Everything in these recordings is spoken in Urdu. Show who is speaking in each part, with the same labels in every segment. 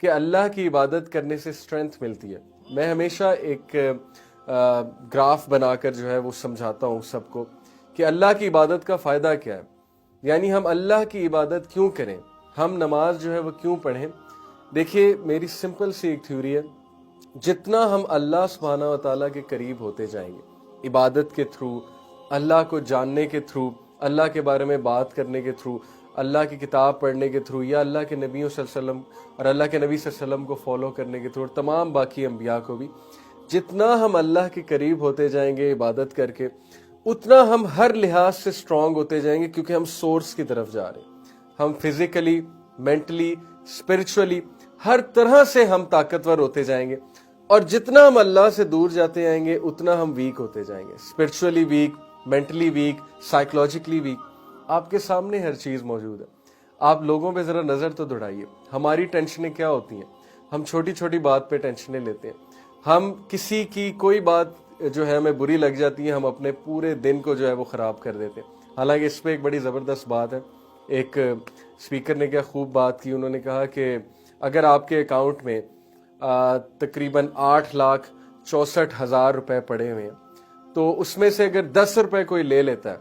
Speaker 1: کہ اللہ کی عبادت کرنے سے اسٹرینتھ ملتی ہے. میں ہمیشہ ایک گراف بنا کر جو ہے وہ سمجھاتا ہوں سب کو کہ اللہ کی عبادت کا فائدہ کیا ہے. یعنی ہم اللہ کی عبادت کیوں کریں, ہم نماز جو ہے وہ کیوں پڑھیں. دیکھیے میری سمپل سی ایک تھیوری ہے, جتنا ہم اللہ سبحانہ و تعالیٰ کے قریب ہوتے جائیں گے عبادت کے تھرو, اللہ کو جاننے کے تھرو, اللہ کے بارے میں بات کرنے کے تھرو, اللہ کی کتاب پڑھنے کے تھرو, یا اللہ کے نبیوں صلی اللہ علیہ وسلم اور اللہ کے نبی صلی اللہ علیہ وسلم کو فالو کرنے کے تھرو, اور تمام باقی انبیاء کو بھی, جتنا ہم اللہ کے قریب ہوتے جائیں گے عبادت کر کے, اتنا ہم ہر لحاظ سے اسٹرانگ ہوتے جائیں گے, کیونکہ ہم سورس کی طرف جا رہے ہیں. ہم فزیکلی, مینٹلی, اسپرچولی, ہر طرح سے ہم طاقتور ہوتے جائیں گے. اور جتنا ہم اللہ سے دور جاتے جائیں گے اتنا ہم ویک ہوتے جائیں گے, spiritually weak, mentally weak, psychologically weak. آپ کے سامنے ہر چیز موجود ہے. آپ لوگوں پہ ذرا نظر تو دوڑائیے, ہماری ٹینشنیں کیا ہوتی ہیں. ہم چھوٹی چھوٹی بات پہ ٹینشنیں لیتے ہیں. ہم کسی کی کوئی بات جو ہے ہمیں بری لگ جاتی ہے, ہم اپنے پورے دن کو جو ہے وہ خراب کر دیتے ہیں. حالانکہ اس پہ ایک بڑی زبردست بات ہے. ایک اسپیکر نے کیا خوب بات کی, انہوں نے کہا کہ اگر آپ کے اکاؤنٹ میں تقریباً 8,64,000 روپے پڑے ہوئے ہیں, تو اس میں سے اگر 10 روپے کوئی لے لیتا ہے,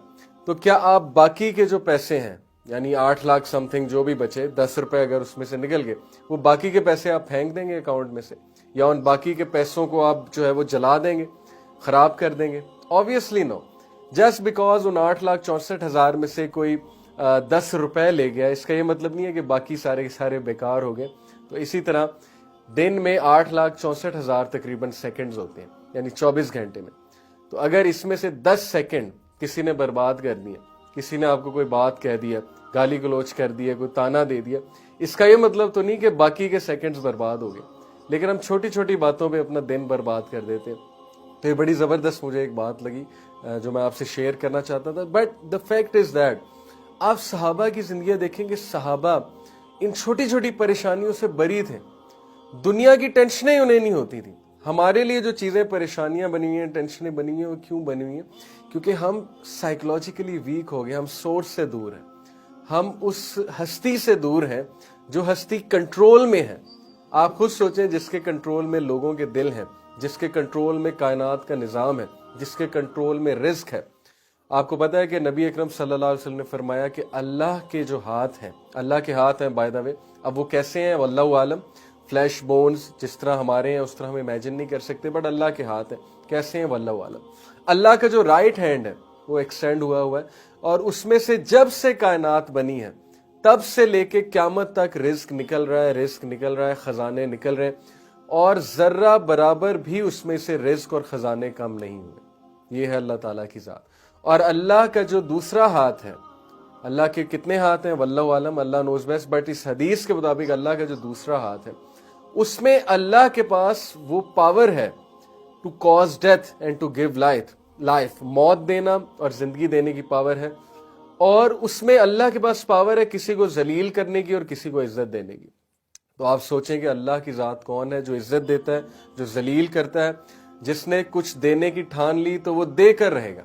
Speaker 1: تو کیا آپ باقی کے جو پیسے ہیں, یعنی 8 لاکھ سم تھنگ جو بھی بچے, 10 روپے اگر اس میں سے نکل گئے, وہ باقی کے پیسے آپ پھینک دیں گے اکاؤنٹ میں سے, یا ان باقی کے پیسوں کو آپ جو ہے وہ جلا دیں گے, خراب کر دیں گے؟ Obviously no. جسٹ بیکاز ان 8,64,000 میں سے کوئی 10 روپے لے گیا, اس کا یہ مطلب نہیں ہے کہ باقی سارے بیکار ہو گئے. تو اسی طرح دن میں 8,64,000 تقریباً سیکنڈز ہوتے ہیں, یعنی 24 گھنٹے میں. تو اگر اس میں سے 10 سیکنڈ کسی نے برباد کر دیا, کسی نے آپ کو کوئی بات کہہ دیا, گالی گلوچ کر دیا, کوئی تانا دے دیا, اس کا یہ مطلب تو نہیں کہ باقی کے سیکنڈز برباد ہو گئے, لیکن ہم چھوٹی چھوٹی باتوں پہ اپنا دن برباد کر دیتے. تو یہ بڑی زبردست مجھے ایک بات لگی جو میں آپ سے شیئر کرنا چاہتا تھا. But the fact is that, آپ صحابہ کی زندگیاں دیکھیں گے, صحابہ ان چھوٹی چھوٹی پریشانیوں سے بری تھے. دنیا کی ٹینشنیں انہیں نہیں ہوتی تھی. ہمارے لیے جو چیزیں پریشانیاں بنی ہوئی ہیں, ٹینشنیں بنی ہوئی ہیں, وہ کیوں بنی ہوئی ہیں؟ کیونکہ ہم سائیکولوجیکلی ویک ہو گئے, ہم سورس سے دور ہیں, ہم اس ہستی سے دور ہیں جو ہستی کنٹرول میں ہے. آپ خود سوچیں, جس کے کنٹرول میں لوگوں کے دل ہیں, جس کے کنٹرول میں کائنات کا نظام ہے, جس کے کنٹرول میں رزق ہے. آپ کو پتا ہے کہ نبی اکرم صلی اللہ علیہ وسلم نے فرمایا کہ اللہ کے جو ہاتھ ہیں, اللہ کے ہاتھ ہیں بائی دا وے, اب وہ کیسے ہیں واللہ عالم, فلیش بونز جس طرح ہمارے ہیں اس طرح ہم امیجن نہیں کر سکتے, بٹ اللہ کے ہاتھ ہیں, کیسے ہیں واللہ عالم. اللہ کا جو رائٹ ہینڈ ہے وہ ایکسٹینڈ ہوا ہے, اور اس میں سے جب سے کائنات بنی ہے تب سے لے کے قیامت تک رزق نکل رہا ہے, رزق نکل رہا ہے, خزانے نکل رہے ہیں, اور ذرہ برابر بھی اس میں سے رزق اور خزانے کم نہیں ہوئے. یہ ہے اللہ تعالیٰ کی ذات. اور اللہ کا جو دوسرا ہاتھ ہے, اللہ کے کتنے ہاتھ ہیں واللہ عالم, اللہ نوز بیسٹ, بٹ اس حدیث کے مطابق اللہ کا جو دوسرا ہاتھ ہے, اس میں اللہ کے پاس وہ پاور ہے to cause death and to give life, موت دینا اور زندگی دینے کی پاور ہے. اور اس میں اللہ کے پاس پاور ہے کسی کو ذلیل کرنے کی اور کسی کو عزت دینے کی. تو آپ سوچیں کہ اللہ کی ذات کون ہے, جو عزت دیتا ہے, جو ذلیل کرتا ہے. جس نے کچھ دینے کی ٹھان لی تو وہ دے کر رہے گا,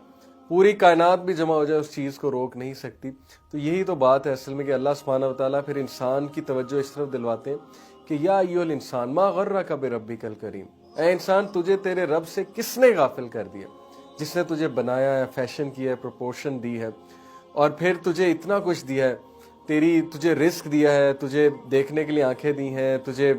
Speaker 1: پوری کائنات بھی جمع ہو جائے اس چیز کو روک نہیں سکتی. تو یہی تو بات ہے اصل میں, کہ اللہ سبحانہ و تعالیٰ پھر انسان کی توجہ اس طرف دلواتے ہیں کہ یا ایھا الانسان ما غرک بربک الکریم, اے انسان تجھے تیرے رب سے کس نے غافل کر دیا, جس نے تجھے بنایا ہے, فیشن کیا ہے, پروپورشن دی ہے, اور پھر تجھے اتنا کچھ دیا ہے, تجھے رزق دیا ہے, تجھے دیکھنے کے لیے آنکھیں دی ہیں, تجھے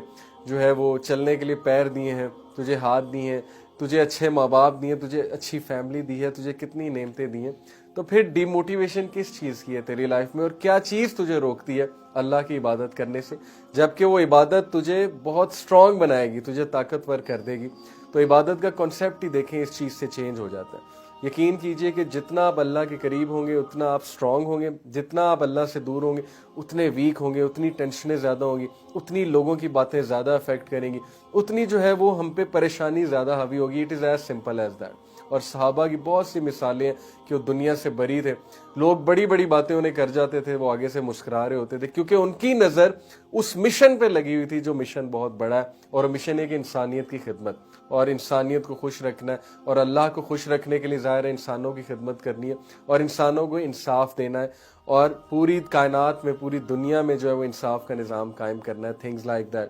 Speaker 1: جو ہے وہ چلنے کے لیے پیر دیے ہیں, تجھے ہاتھ دیے ہیں, تجھے اچھے ماں باپ دیے, تجھے اچھی فیملی دی ہے, تجھے کتنی نعمتیں دی ہیں. تو پھر ڈی موٹیویشن کس چیز کی ہے تیری لائف میں, اور کیا چیز تجھے روکتی ہے اللہ کی عبادت کرنے سے, جبکہ وہ عبادت تجھے بہت سٹرونگ بنائے گی, تجھے طاقتور کر دے گی. تو عبادت کا کنسیپٹ ہی دیکھیں اس چیز سے چینج ہو جاتا ہے. یقین کیجئے کہ جتنا آپ اللہ کے قریب ہوں گے اتنا آپ سٹرونگ ہوں گے, جتنا آپ اللہ سے دور ہوں گے اتنے ویک ہوں گے, اتنی ٹینشنیں زیادہ ہوں گی, اتنی لوگوں کی باتیں زیادہ افیکٹ کریں گی, اتنی جو ہے وہ ہم پہ پریشانی زیادہ حاوی ہوگی. It is as simple as that. اور صحابہ کی بہت سی مثالیں ہیں کہ وہ دنیا سے بری تھے, لوگ بڑی بڑی باتیں انہیں کر جاتے تھے, وہ آگے سے مسکرا رہے ہوتے تھے, کیونکہ ان کی نظر اس مشن پہ لگی ہوئی تھی جو مشن بہت بڑا ہے, اور مشن ہے کہ انسانیت کی خدمت, اور انسانیت کو خوش رکھنا ہے, اور اللہ کو خوش رکھنے کے لیے ظاہر ہے انسانوں کی خدمت کرنی ہے, اور انسانوں کو انصاف دینا ہے, اور پوری کائنات میں, پوری دنیا میں جو ہے وہ انصاف کا نظام قائم کرنا ہے. Things like that.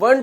Speaker 1: 1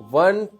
Speaker 1: 1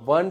Speaker 1: 1